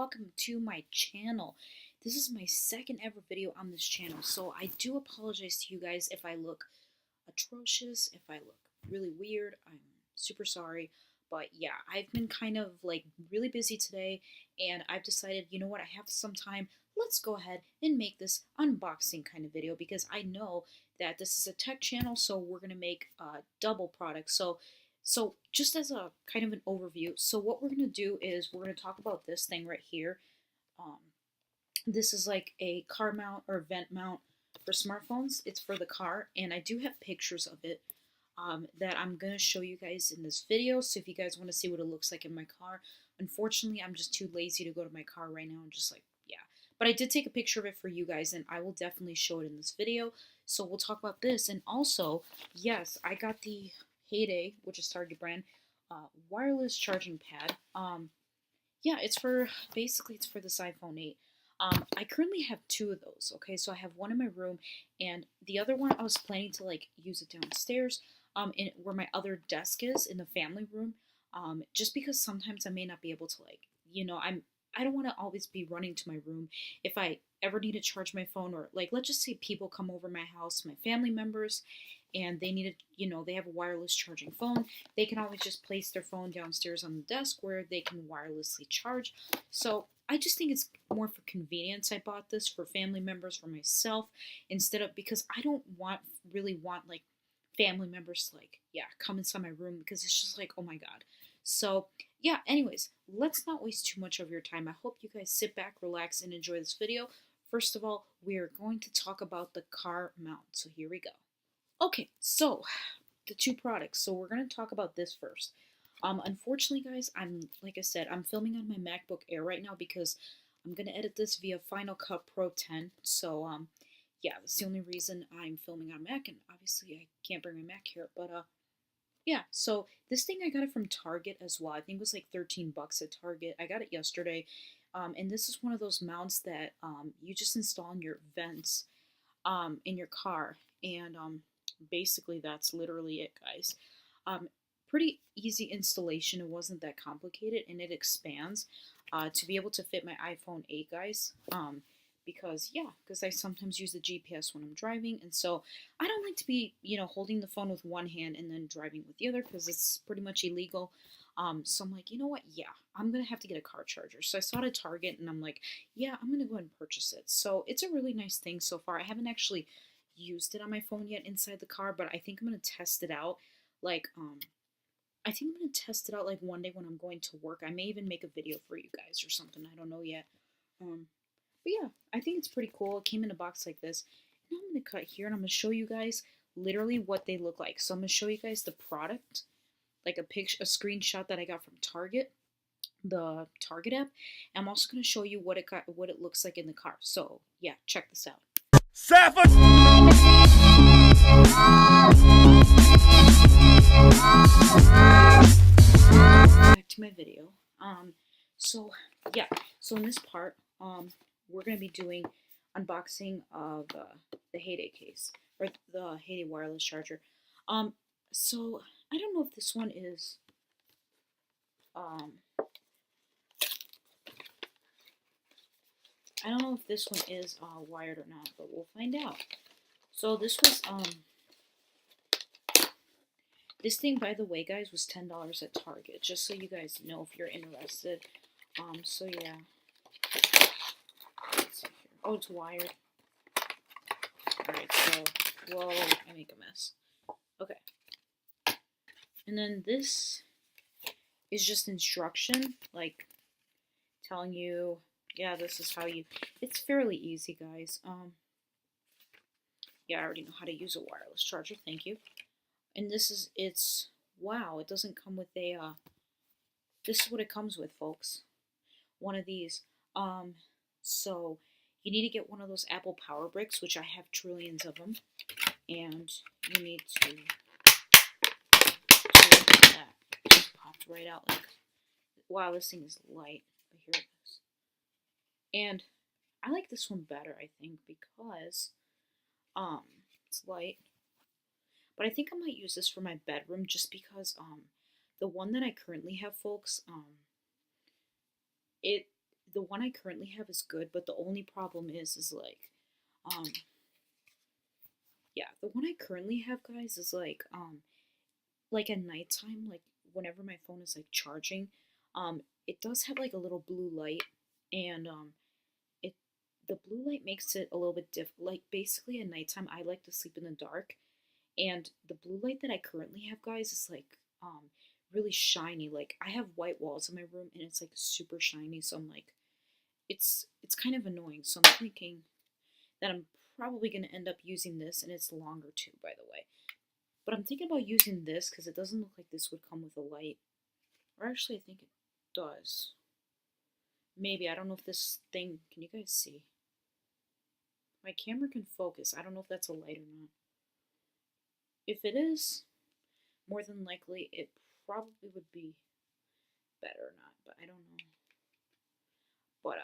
welcome to my channel. This is my second ever video on this channel, so I do apologize to you guys if I look atrocious, if I look really weird. I'm super sorry, but yeah, I've been kind of like really busy today, and I've decided, you know what, I have some time. Let's go ahead and make this unboxing kind of video because I know that this is a tech channel, so we're gonna make double products. So just as a kind of an overview, so what we're going to do is we're going to talk about this thing right here. Um, this is like a car mount or vent mount for smartphones. It's for the car, and I do have pictures of it that I'm going to show you guys in this video. So if you guys want to see what it looks like in my car, unfortunately, I'm just too lazy to go to my car right now and just like, yeah. But I did take a picture of it for you guys, and I will definitely show it in this video. So we'll talk about this. And also, yes, I got the Heyday, which is Target brand, wireless charging pad. Yeah, it's for, basically it's for this iPhone 8. I currently have two of those, okay? So I have one in my room, and the other one I was planning to like use it downstairs, where my other desk is in the family room, just because sometimes I may not be able to like, I don't want to always be running to my room if I ever need to charge my phone, or like, let's just say people come over my house, my family members, and they need they have a wireless charging phone. They can always just place their phone downstairs on the desk where they can wirelessly charge. So I just think it's more for convenience. I bought this for family members, for myself, instead of, because I don't really want like family members to like, yeah, come inside my room, because it's just like, oh my god. So yeah, anyways, let's not waste too much of your time. I hope you guys sit back, relax, and enjoy this video. First of all, we are going to talk about the car mount. So here we go. Okay, so the two products. So we're going to talk about this first. Unfortunately, guys, like I said, I'm filming on my MacBook Air right now because I'm going to edit this via Final Cut Pro 10. So, yeah, that's the only reason I'm filming on Mac, and obviously I can't bring my Mac here, but, yeah, so this thing I got it from Target as well. I think it was like 13 bucks at Target. I got it yesterday, and this is one of those mounts that you just install in your vents in your car, and basically that's literally it, guys. Pretty easy installation. It wasn't that complicated, and it expands to be able to fit my iPhone 8, guys. Because I sometimes use the GPS when I'm driving, and so I don't like to be, holding the phone with one hand and then driving with the other, because it's pretty much illegal. So I'm like, you know what? Yeah, I'm gonna have to get a car charger. So I saw it at Target, and I'm like, yeah, I'm gonna go ahead and purchase it. So it's a really nice thing so far. I haven't actually used it on my phone yet inside the car, but I think I'm gonna test it out. Like, I think I'm gonna test it out like one day when I'm going to work. I may even make a video for you guys or something. I don't know yet. But yeah, I think it's pretty cool. It came in a box like this. Now I'm going to cut here, and I'm going to show you guys literally what they look like. So I'm going to show you guys the product, like a screenshot that I got from Target, the Target app. And I'm also going to show you what it looks like in the car. So yeah, check this out. Back to my video. So yeah, so in this part, we're going to be doing unboxing of the Heyday case, or the Heyday wireless charger. So I don't know if this one is, I don't know if this one is wired or not, but we'll find out. So this was, this thing, by the way, guys, was $10 at Target, just so you guys know if you're interested. So yeah. Let's see here. Oh, it's wired. Alright, so, whoa, I make a mess. Okay. And then this is just instruction, like, telling you, yeah, this is how you, it's fairly easy, guys. Yeah, I already know how to use a wireless charger, thank you. And this is, wow, it doesn't come with a, this is what it comes with, folks. One of these. So you need to get one of those Apple Power Bricks, which I have trillions of them, and you need to do that. Just popped right out like, wow, this thing is light, but here it is. And I like this one better, I think, because it's light. But I think I might use this for my bedroom, just because the one that I currently have, folks, the one I currently have is good, but the only problem is like, um, yeah, the one I currently have, guys, is like at nighttime, like whenever my phone is like charging, it does have like a little blue light, and it the blue light makes it a little bit like basically at nighttime I like to sleep in the dark, and the blue light that I currently have, guys, is like really shiny. Like I have white walls in my room and it's like super shiny, so I'm like it's kind of annoying. So I'm thinking that I'm probably going to end up using this, and it's longer too, by the way. But I'm thinking about using this because it doesn't look like this would come with a light. Or actually, I think it does. Maybe. I don't know if this thing... Can you guys see? My camera can focus. I don't know if that's a light or not. If it is, more than likely, it probably would be better or not. But I don't know. But,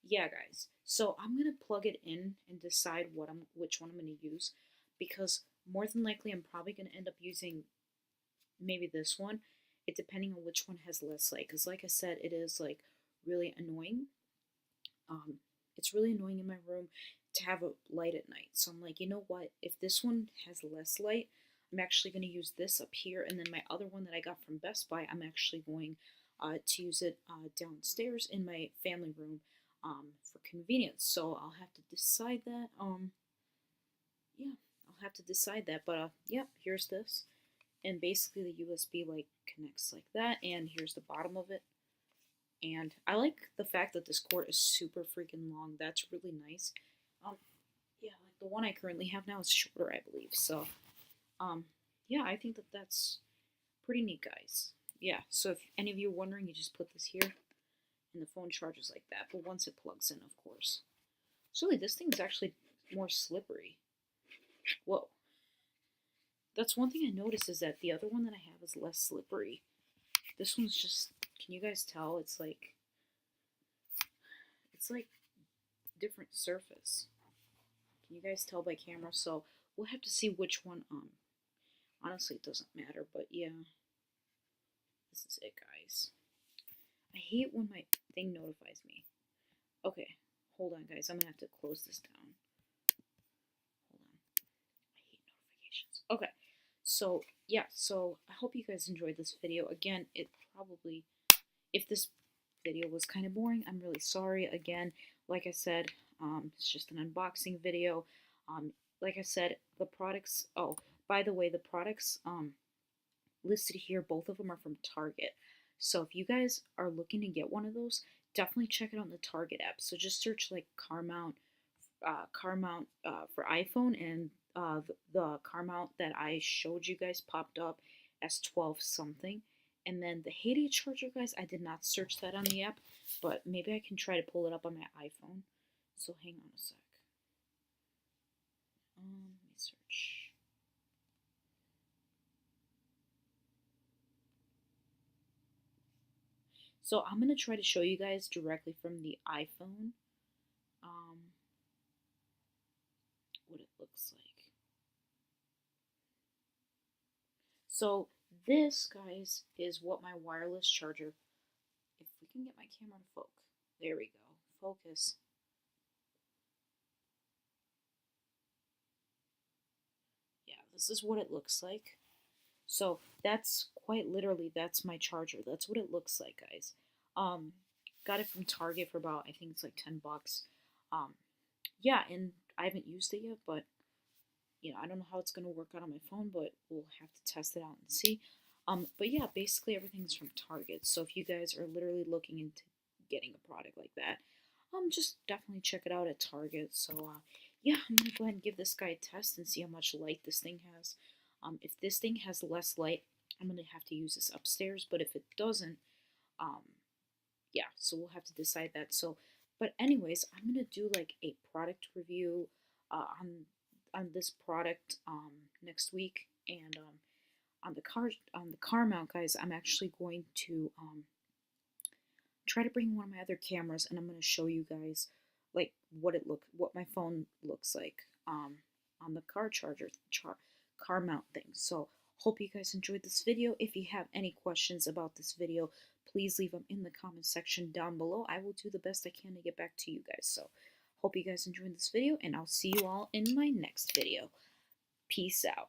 yeah, guys. So I'm going to plug it in and decide which one I'm going to use. Because more than likely, I'm probably going to end up using maybe this one. It depending on which one has less light, because like I said, it is like really annoying. It's really annoying in my room to have a light at night. So I'm like, you know what? If this one has less light, I'm actually going to use this up here, and then my other one that I got from Best Buy, I'm actually going to use it downstairs in my family room for convenience. So I'll have to decide that. Yeah, I'll have to decide that. But yeah, here's this. And basically the USB like connects like that, and here's the bottom of it. And I like the fact that this cord is super freaking long. That's really nice. Yeah, like the one I currently have now is shorter, I believe. So, yeah, I think that that's pretty neat, guys. Yeah, so if any of you are wondering, you just put this here, and the phone charges like that. But once it plugs in, of course. So really, this thing's actually more slippery. Whoa. That's one thing I noticed, is that the other one that I have is less slippery. This one's just, can you guys tell? It's like different surface. Can you guys tell by camera? So we'll have to see which one. Honestly, it doesn't matter, but yeah, this is it, guys. I hate when my thing notifies me. Okay, hold on, guys. I'm gonna have to close this down. Hold on. I hate notifications. Okay, so yeah, so I hope you guys enjoyed this video. Again, it probably, if this video was kind of boring, I'm really sorry. Again, like I said, it's just an unboxing video. Like I said, the products, oh, by the way, the products listed here, both of them are from Target. So if you guys are looking to get one of those, definitely check it out on the Target app. So just search like car mount for iPhone, and the car mount that I showed you guys popped up as 12 something. And then the Heyday charger, guys, I did not search that on the app, but maybe I can try to pull it up on my iPhone. So hang on a sec. Let me search. So I'm going to try to show you guys directly from the iPhone what it looks like. So this, guys, is what my wireless charger, if we can get my camera to focus. There we go. Focus. Yeah, this is what it looks like. So that's quite literally, that's my charger. That's what it looks like, guys. Got it from Target for about, I think it's like 10 bucks. Yeah, and I haven't used it yet, but you know, I don't know how it's going to work out on my phone, but we'll have to test it out and see. But yeah, basically everything's from Target. So if you guys are literally looking into getting a product like that, just definitely check it out at Target. So yeah, I'm gonna go ahead and give this guy a test and see how much light this thing has. If this thing has less light, I'm gonna have to use this upstairs. But if it doesn't, yeah, so we'll have to decide that. So, but anyways, I'm gonna do like a product review on this product next week, and on the car mount, guys, I'm actually going to try to bring one of my other cameras, and I'm going to show you guys like what my phone looks like on the car charger car mount thing. So hope you guys enjoyed this video. If you have any questions about this video, please leave them in the comment section down below. I will do the best I can to get back to you guys. So hope you guys enjoyed this video, and I'll see you all in my next video. Peace out.